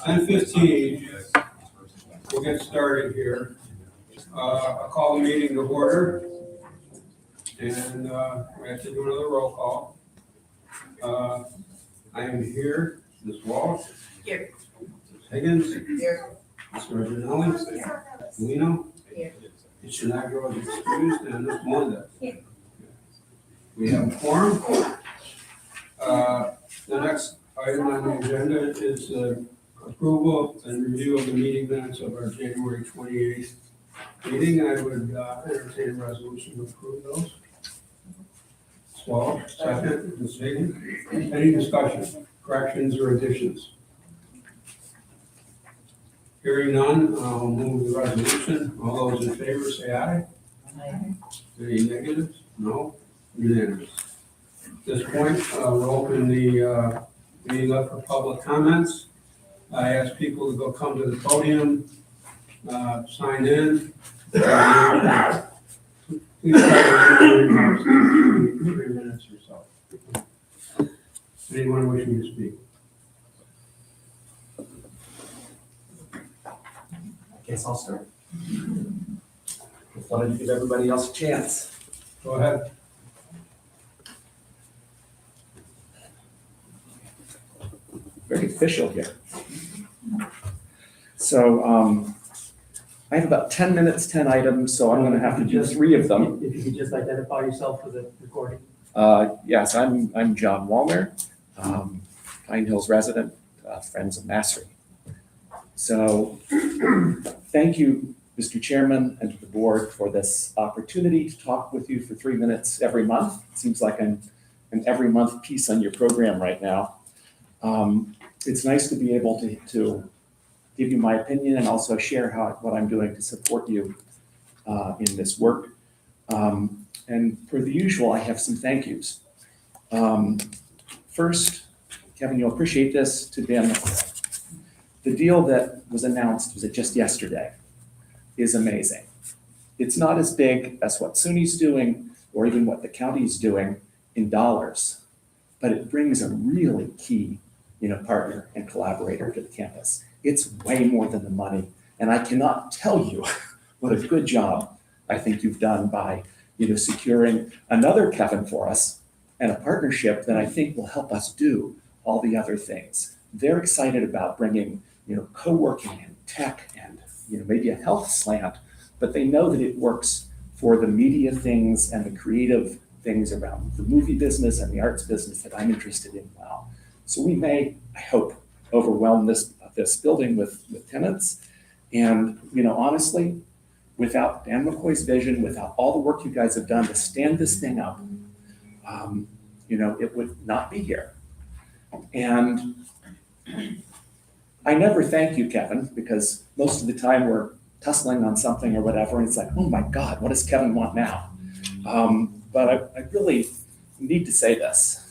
10:15, we'll get started here. I'll call the meeting to order, and we have to do another roll call. I am here, Ms. Walsh. Here. Ms. Higgins. Here. Mr. Reginelli. Lino. Here. Ms. Sinagro is excused, and Ms. Melinda. Here. We have a quorum. The next item on the agenda is approval and review of the meeting minutes of our January 28th meeting. I would entertain a resolution to approve those. Swallow, second. Ms. Higgins. Any discussion, corrections, or additions? Hearing none, I'll move the resolution. All those in favor say aye. Aye. Any negatives? No? Unanimous. At this point, we'll open the meeting up for public comments. I ask people to go come to the podium, sign in. Please try to limit your remarks to 3 minutes or so. Anyone wishing to speak? I guess I'll start. Just wanted to give everybody else a chance. Go ahead. Very official here. So I have about 10 minutes, 10 items, so I'm going to have to do 3 of them. If you could just identify yourself for the recording. Yes, I'm John Wallner, Pine Hills resident, Friends of Mastery. So thank you, Mr. Chairman, and to the board for this opportunity to talk with you for 3 minutes every month. It seems like I'm an every month piece on your program right now. It's nice to be able to give you my opinion and also share what I'm doing to support you in this work. And per the usual, I have some thank yous. First, Kevin, you'll appreciate this, to Dan. The deal that was announced, was it just yesterday, is amazing. It's not as big as what SUNY's doing or even what the county's doing in dollars, but it brings a really key partner and collaborator to the campus. It's way more than the money. And I cannot tell you what a good job I think you've done by, securing another Kevin for us and a partnership that I think will help us do all the other things. They're excited about bringing, co-working and tech and, maybe a health slant, but they know that it works for the media things and the creative things around the movie business and the arts business that I'm interested in well. So we may, I hope, overwhelm this building with tenants. And, honestly, without Dan McCoy's vision, without all the work you guys have done to stand this thing up, it would not be here. And I never thank you, Kevin, because most of the time we're tussling on something or whatever, and it's like, oh my God, what does Kevin want now? But I really need to say this.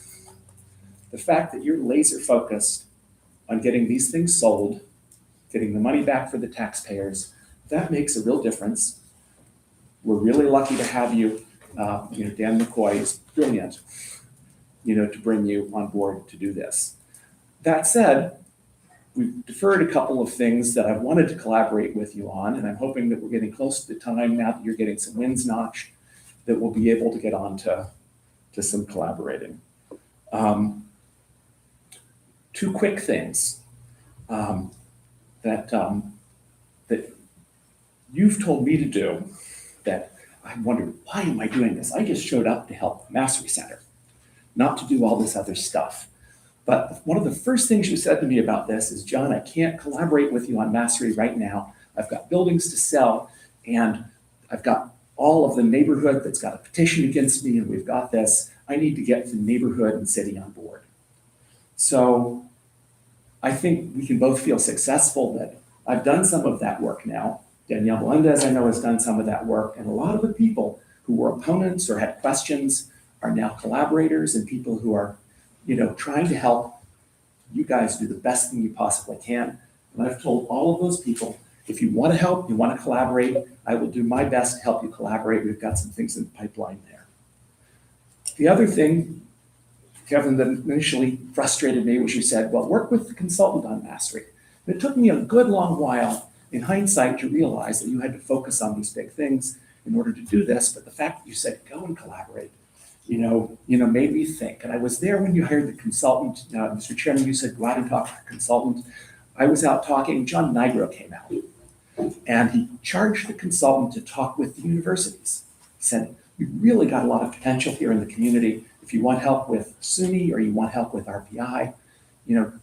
The fact that you're laser focused on getting these things sold, getting the money back for the taxpayers, that makes a real difference. We're really lucky to have you. Dan McCoy is brilliant, to bring you on board to do this. That said, we've deferred a couple of things that I wanted to collaborate with you on, and I'm hoping that we're getting close to the time now that you're getting some wins notched, that we'll be able to get on to some collaborating. 2 quick things that you've told me to do that I wondered, why am I doing this? I just showed up to help Mastery Center, not to do all this other stuff. But one of the first things you said to me about this is, John, I can't collaborate with you on Mastery right now. I've got buildings to sell, and I've got all of the neighborhood that's got a petition against me, and we've got this. I need to get the neighborhood and city on board. So I think we can both feel successful that I've done some of that work now. Danielle Melendez, I know, has done some of that work. And a lot of the people who were opponents or had questions are now collaborators and people who are, trying to help you guys do the best thing you possibly can. And I've told all of those people, if you want to help, you want to collaborate, I will do my best to help you collaborate. We've got some things in the pipeline there. The other thing, Kevin, that initially frustrated me was you said, well, work with the consultant on Mastery. It took me a good long while in hindsight to realize that you had to focus on these big things in order to do this, but the fact that you said go and collaborate, made me think. And I was there when you hired the consultant. Mr. Chairman, you said go out and talk to the consultant. I was out talking, John Nigro came out, and he charged the consultant to talk with the universities. He said, we really got a lot of potential here in the community. If you want help with SUNY or you want help with RPI,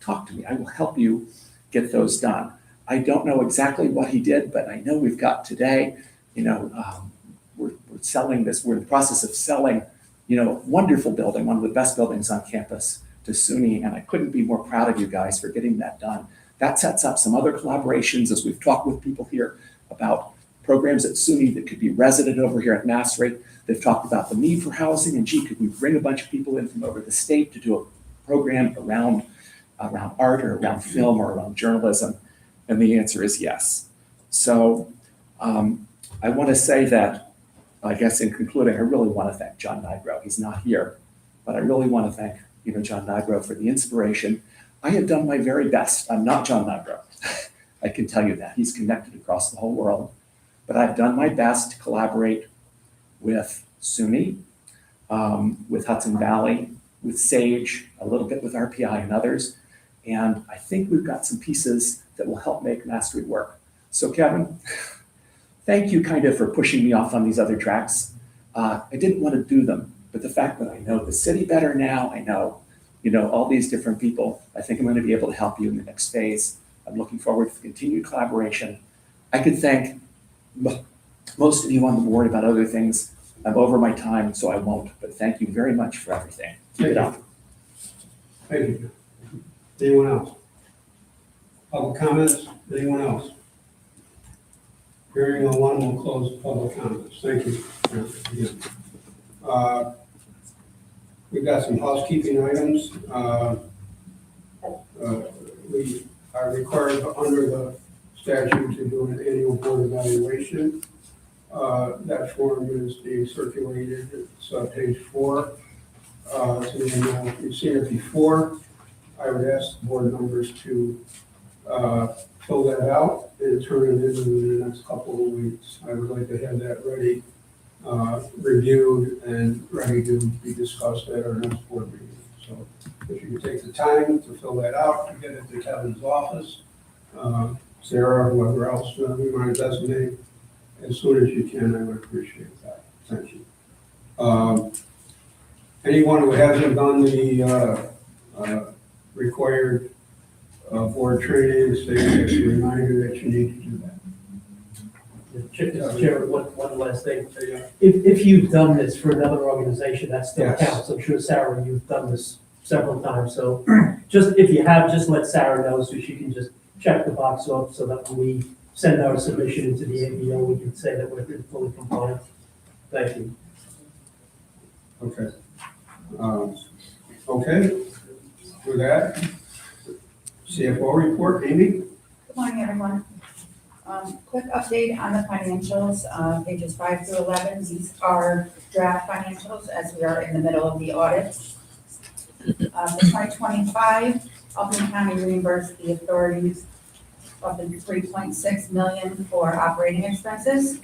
talk to me. I will help you get those done. I don't know exactly what he did, but I know we've got today, we're selling this, we're in the process of selling, wonderful building, one of the best buildings on campus to SUNY, and I couldn't be more proud of you guys for getting that done. That sets up some other collaborations as we've talked with people here about programs at SUNY that could be resident over here at Mastery. They've talked about the need for housing, and could we bring a bunch of people in from over the state to do a program around art or around film or around journalism? And the answer is yes. So I want to say that, I guess in concluding, I really want to thank John Nigro. He's not here, but I really want to thank John Nigro for the inspiration. I have done my very best. I'm not John Nigro. I can tell you that. He's connected across the whole world. But I've done my best to collaborate with SUNY, with Hudson Valley, with SAGE, a little bit with RPI and others. And I think we've got some pieces that will help make Mastery work. So Kevin, thank you for pushing me off on these other tracks. I didn't want to do them, but the fact that I know the city better now, I know, all these different people, I think I'm going to be able to help you in the next phase. I'm looking forward to continued collaboration. I could thank most of you on the board about other things. I'm over my time, so I won't, but thank you very much for everything. Keep it up. Thank you. Anyone else? Public comments? Anyone else? Hearing no one, will close public comments. Thank you. We've got some housekeeping items. We are required under the statute to do an annual board evaluation. That form is being circulated. It's page 4. So you've seen it before. I would ask the board members to fill that out and turn it in the next couple of weeks. I would like to have that ready, reviewed, and ready to be discussed at our next board meeting. So if you could take the time to fill that out, to get it to Kevin's office, Sarah, whoever else we might designate, as soon as you can, I would appreciate that. Thank you. Anyone who hasn't done the required board training, say it's a reminder that you need to do that. Chair, one last thing. If you've done this for another organization, that still Yes. counts. I'm sure, Sarah, you've done this several times. So if you have, just let Sarah know so she can just check the box off so that when we send our submission into the ABO, we can say that we're fully compliant. Thank you. Okay. Okay. With that, CFO report, Amy? Good morning, everyone. Quick update on the financials, pages 5 through 11. These are draft financials as we are in the middle of the audit. For 2025, Albany County reimbursed the authorities up to $3.6 million for operating expenses.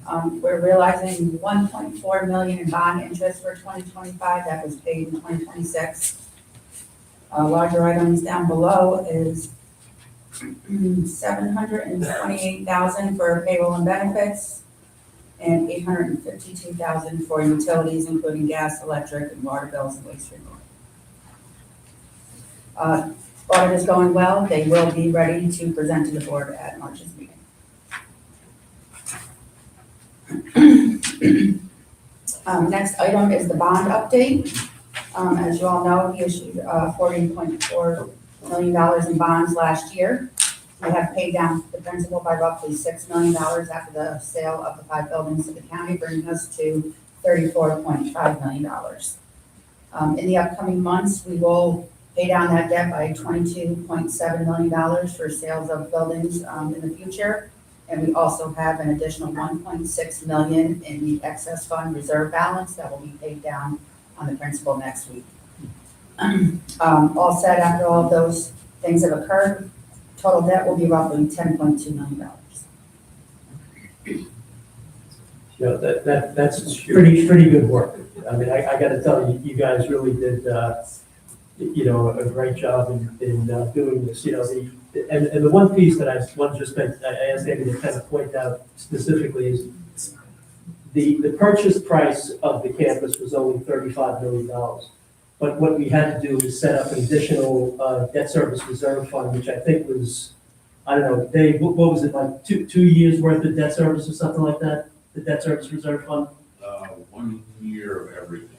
We're realizing $1.4 million in bond interest for 2025 that was paid in 2026. Larger items down below is $728,000 for payroll and benefits and $852,000 for utilities, including gas, electric, and water bills and waste removal. Audit is going well. They will be ready to present to the board at March's meeting. Next item is the bond update. As you all know, we issued $40.4 million in bonds last year. We have paid down the principal by roughly $6 million after the sale of the 5 buildings to the county, bringing us to $34.5 million. In the upcoming months, we will pay down that debt by $22.7 million for sales of buildings in the future. And we also have an additional $1.6 million in the excess fund reserve balance that will be paid down on the principal next week. All said, after all of those things have occurred, total debt will be roughly $10.2 million. You know, that's pretty good work. I mean, I gotta tell you, you guys really did, you know, a great job in doing this. You know, and the one piece that I want to just I asked Amy to kind of point out specifically is the purchase price of the campus was only $35 million. But what we had to do is set up an additional debt service reserve fund, which I think was, I don't know, Dave, what was it, like two years worth of debt service or something like that? The debt service reserve fund? 1 year of everything.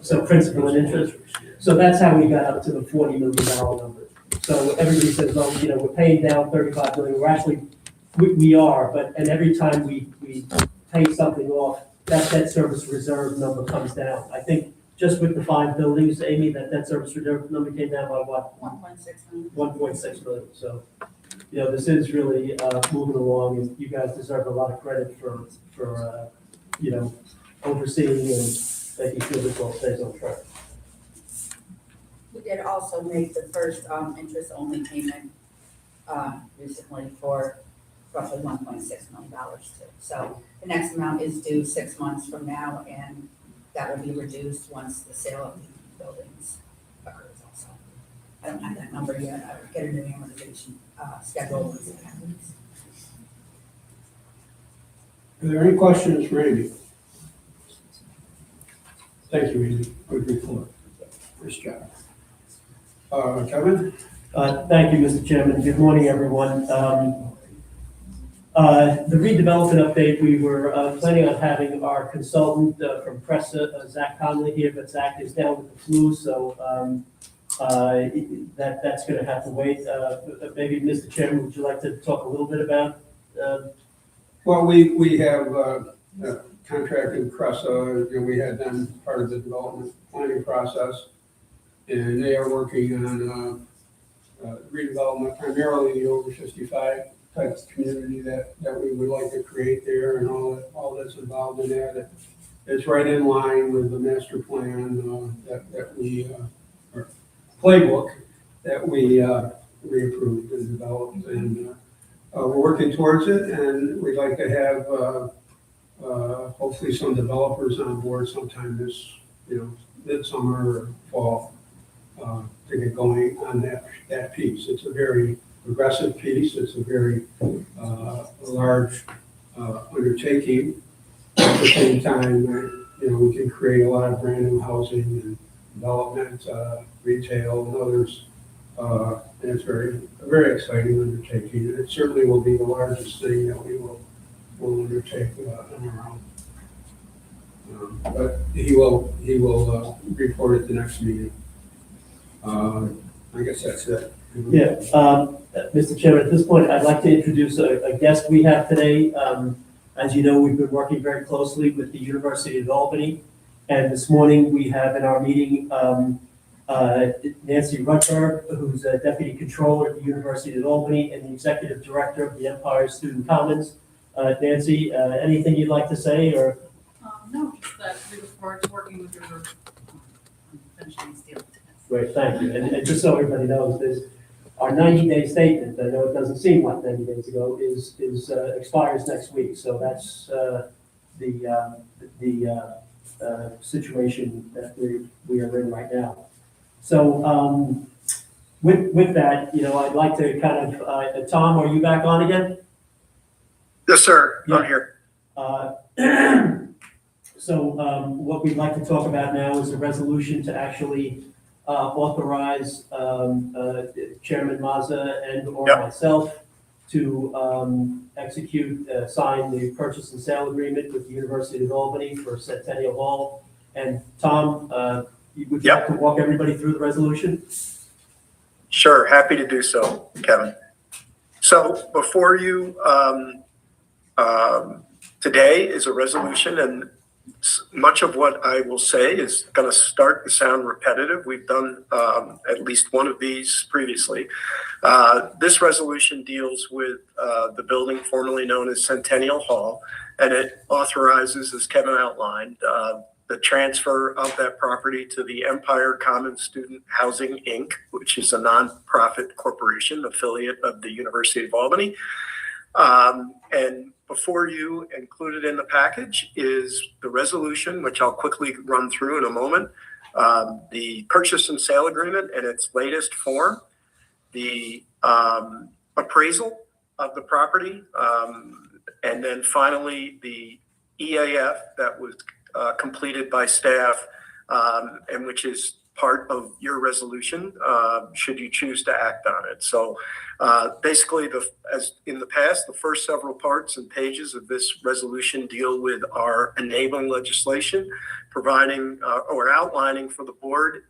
So principal and interest? So that's how we got up to the $40 million number. So everybody says, well, you know, we're paying down $35 million. We're actually, we are, and every time we pay something off, that debt service reserve number comes down. I think just with the 5 buildings, Amy, that debt service reserve number came down by what? 1.6 million. 1.6 million. So, you know, this is really moving along, and you guys deserve a lot of credit for you know, overseeing and making sure this all stays on track. We did also make the first interest-only payment recently for roughly $1.6 million too. So the next amount is due 6 months from now, and that will be reduced once the sale of the buildings occurs also. I don't have that number yet. I will get a new amortization schedule once it happens. Are there any questions for Amy? Thank you, Amy. Good report. Nice job. Kevin? Thank you, Mr. Chairman. Good morning, everyone. The redevelopment update, we were planning on having our consultant from PRESA, Zach Conley here, but Zach is down with the flu, so that's going to have to wait. Maybe, Mr. Chairman, would you like to talk a little bit about? Well, we have contracted PRESA, you know, we had them part of the development planning process, and they are working on redevelopment, primarily the over 55 type of community that we would like to create there, and all that's involved in that. It's right in line with the master plan that we, or playbook that we approved and developed, and we're working towards it, and we'd like to have hopefully some developers on board sometime this, you know, midsummer or fall to get going on that piece. It's a very progressive piece. It's a very large undertaking. At the same time, you know, we can create a lot of brand new housing and development, retail, and others. And it's a very exciting undertaking. It certainly will be the largest thing that we will undertake on our own. But he will report at the next meeting. I guess that's it. Yeah, Mr. Chairman, at this point, I'd like to introduce a guest we have today. As you know, we've been working very closely with the University of Albany, and this morning we have in our meeting Nancy Rutberg, who's a Deputy Controller at the University of Albany and the Executive Director of the Empire Student Commons. Nancy, anything you'd like to say, or? No, just that we look forward to working with your group on finishing this deal. Great, thank you. And just so everybody knows, there's our 90-day statement, I know it doesn't seem like 90 days ago, is expires next week. So that's the situation that we are in right now. So with that, you know, I'd like to kind of, Tom, are you back on again? Yes, sir. Yeah. I'm here. So what we'd like to talk about now is a resolution to actually authorize Chairman Mazza and or Yep. myself to execute, sign the purchase and sale agreement with the University of Albany for Centennial Hall. And Tom, would you like to walk everybody through the resolution? Sure. Happy to do so, Kevin. So before you, today is a resolution, and much of what I will say is going to start to sound repetitive. We've done at least one of these previously. This resolution deals with the building formerly known as Centennial Hall, and it authorizes, as Kevin outlined, the transfer of that property to the Empire Common Student Housing, Inc., which is a nonprofit corporation affiliate of the University of Albany. And before you, included in the package, is the resolution, which I'll quickly run through in a moment, the purchase and sale agreement in its latest form, the appraisal of the property, and then finally the EAF that was completed by staff, and which is part of your resolution, should you choose to act on it. So basically, as in the past, the first several parts and pages of this resolution deal with our enabling legislation, providing or outlining for the board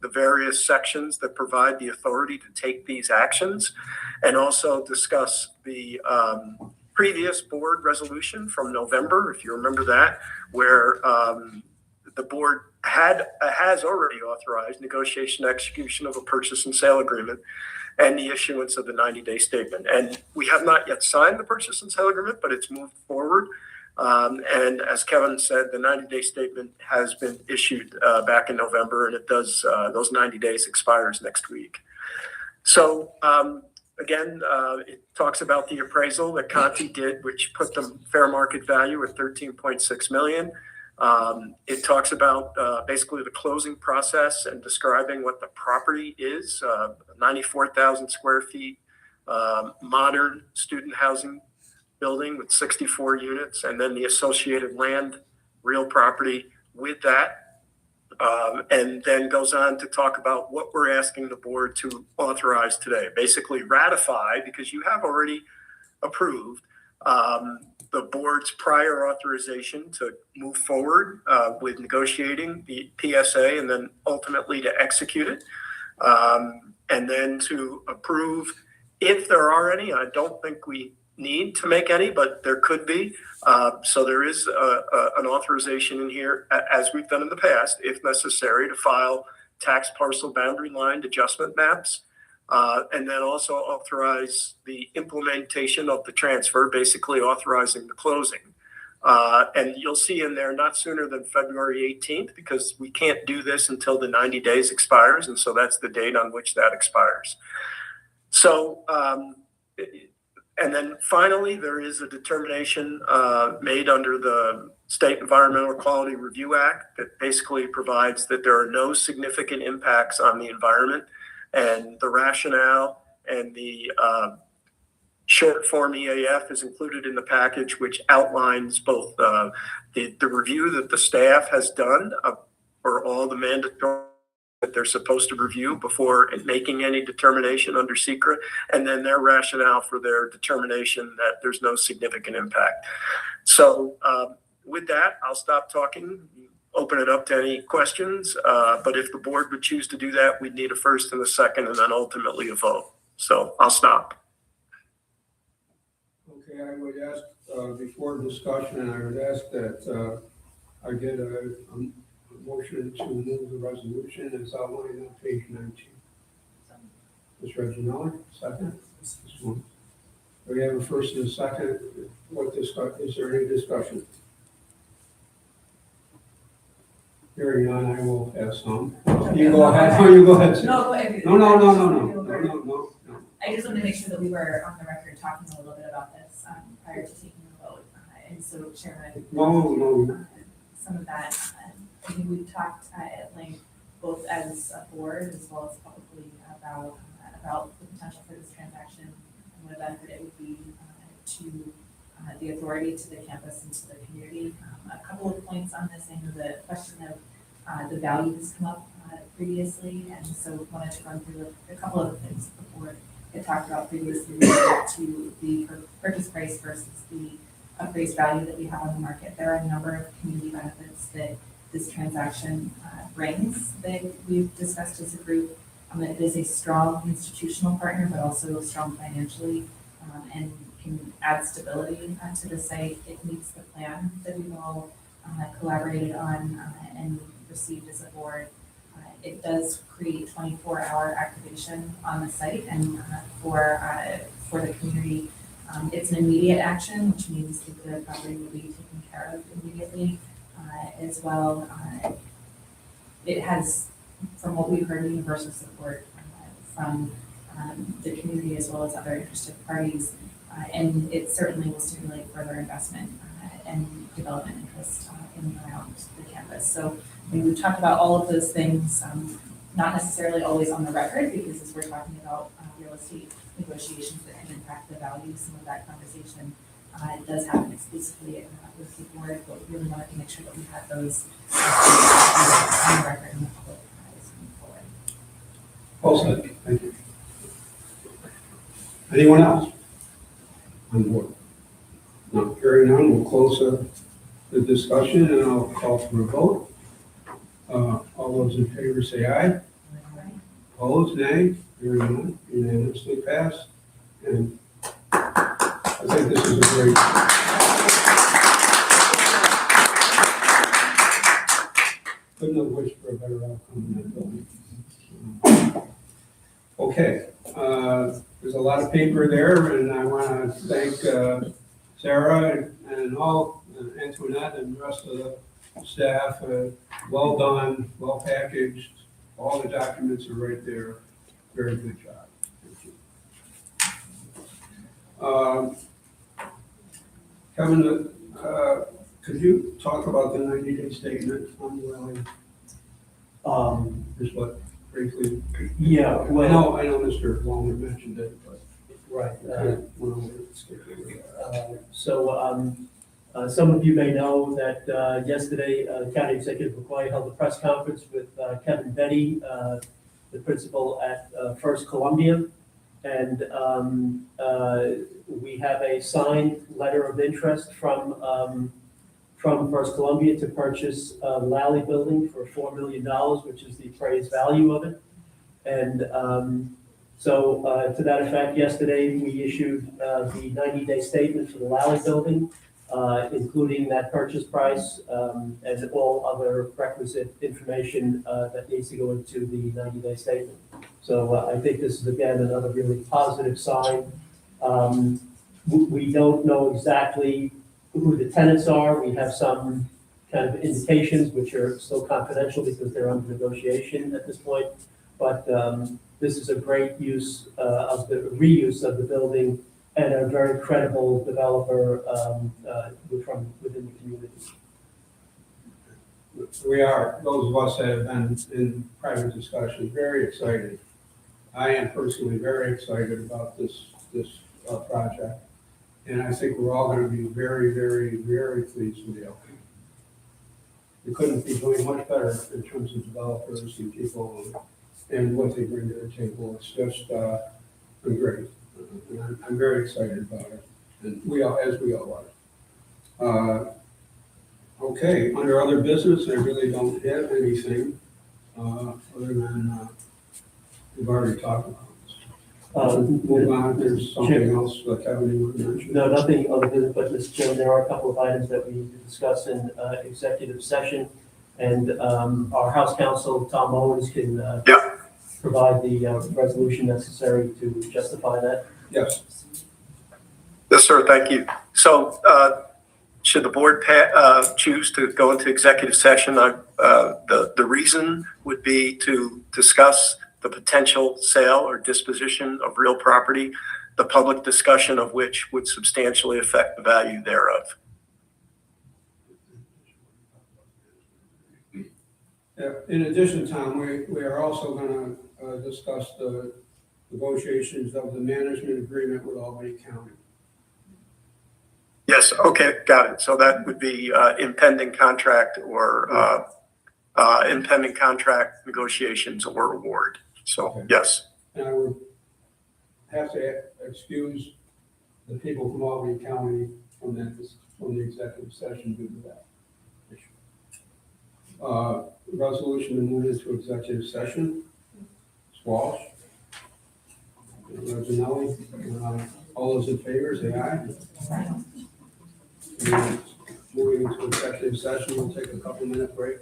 the various sections that provide the authority to take these actions, and also discuss the previous board resolution from November, if you remember that, where the board has already authorized negotiation and execution of a purchase and sale agreement and the issuance of the 90-day statement. And we have not yet signed the purchase and sale agreement, but it's moved forward. And as Kevin said, the 90-day statement has been issued back in November, and it does, those 90 days expires next week. So again, it talks about the appraisal that Conti did, which put the fair market value at $13.6 million. It talks about basically the closing process and describing what the property is, 94,000 square feet, modern student housing building with 64 units, and then the associated land, real property with that. And then goes on to talk about what we're asking the board to authorize today. Basically ratify, because you have already approved the board's prior authorization to move forward with negotiating the PSA and then ultimately to execute it. And then to approve, if there are any, I don't think we need to make any, but there could be. So there is an authorization in here, as we've done in the past, if necessary, to file tax parcel boundary line adjustment maps. And then also authorize the implementation of the transfer, basically authorizing the closing. And you'll see in there not sooner than February 18th, because we can't do this until the 90 days expires. And so that's the date on which that expires. So, and then finally, there is a determination made under the State Environmental Quality Review Act that basically provides that there are no significant impacts on the environment. And the rationale and the short form EAF is included in the package, which outlines both the review that the staff has done for all the mandatory that they're supposed to review before making any determination under SECRA, and then their rationale for their determination that there's no significant impact. So with that, I'll stop talking, open it up to any questions. But if the board would choose to do that, we'd need a first and a second, and then ultimately a vote. So I'll stop. Okay, I would ask, before discussion, I would ask that I get a motion to move the resolution as outlined on page 19. Ms. Reginald, second. This one. We have a first and a second. Is there any discussion? Hearing none, I will pass on. You go ahead. No, you go ahead. No, go ahead. No. I just wanted to make sure that we were on the record talking a little bit about this prior to taking the vote. And so, Chairman, No. some of that, I think we've talked at length, both as a board as well as publicly about the potential for this transaction and what a benefit it would be to the authority, to the campus, and to the community. A couple of points on this. I know the question of the value has come up previously, and so wanted to run through a couple of things the board had talked about previously related to the purchase price versus the appraised value that we have on the market. There are a number of community benefits that this transaction brings that we've discussed as a group. It is a strong institutional partner, but also strong financially, and can add stability to the site. It meets the plan that we've all collaborated on and received as a board. It does create 24-hour activation on the site, and for the community, it's an immediate action, which means that the property will be taken care of immediately. as well. It has, from what we've heard, universal support from the community as well as other interested parties. And it certainly will stimulate further investment and development interest in and around the campus. So we've talked about all of those things, not necessarily always on the record, because as we're talking about real estate negotiations that can impact the value, some of that conversation does happen exclusively with the board, but we really wanted to make sure that we had those on the record and the public as we move forward. Well said, thank you. Anyone else on board? No, hearing none, we'll close the discussion and I'll call for a vote. All those in favor say aye. Opposed, nay. Hearing none, unanimously passed. And I think this is a great. Couldn't have wished for a better outcome in that building. Okay, there's a lot of paper there, and I want to thank Sarah and all, Antoinette and the rest of the staff. Well done, well packaged. All the documents are right there. Very good job. Thank you. Kevin, could you talk about the 90-day statement on the Valley? Just what, briefly? Yeah, well, I know Mr. Wallner mentioned it, but. right. Skip Some of you may know that yesterday, County Executive McCoy held a press conference with Kevin Betty, the principal at First Columbia. And we have a signed letter of interest from First Columbia to purchase Lally Building for $4 million, which is the appraised value of it. And to that effect, yesterday we issued the 90-day statement for the Lally Building, including that purchase price and all other requisite information that needs to go into the 90-day statement. So I think this is, again, another really positive sign. We don't know exactly who the tenants are. We have some kind of indications, which are still confidential because they're under negotiation at this point. But this is a great use of the reuse of the building and a very credible developer from within the community. We are, those of us that have been in private discussions, very excited. I am personally very excited about this project. And I think we're all going to be very, very, very pleased with the outcome. We couldn't be doing much better in terms of developers and people and what they bring to the table. It's just been great. And I'm very excited about it. And we all are. Okay, under other business, I really don't have anything other than we've already talked about. Move on, there's something else that Kevin you want to mention? No, nothing other than, but Mr. Chairman, there are a couple of items that we need to discuss in executive session. And our House Counsel, Tom Owens, can provide the resolution necessary to justify that. Yes. Yes, sir, thank you. So should the board choose to go into executive session, the reason would be to discuss the potential sale or disposition of real property, the public discussion of which would substantially affect the value thereof. Yeah, in addition, Tom, we are also going to discuss the negotiations of the management agreement with Albany County. Yes, okay, got it. So that would be impending contract or impending contract negotiations or award. So, Okay. yes. And I would have to excuse the people from Albany County from the executive session due to that issue. Resolution to move into executive session. Walsh. Reginelli. All those in favor, say aye. Moving into executive session, we'll take a couple-minute break.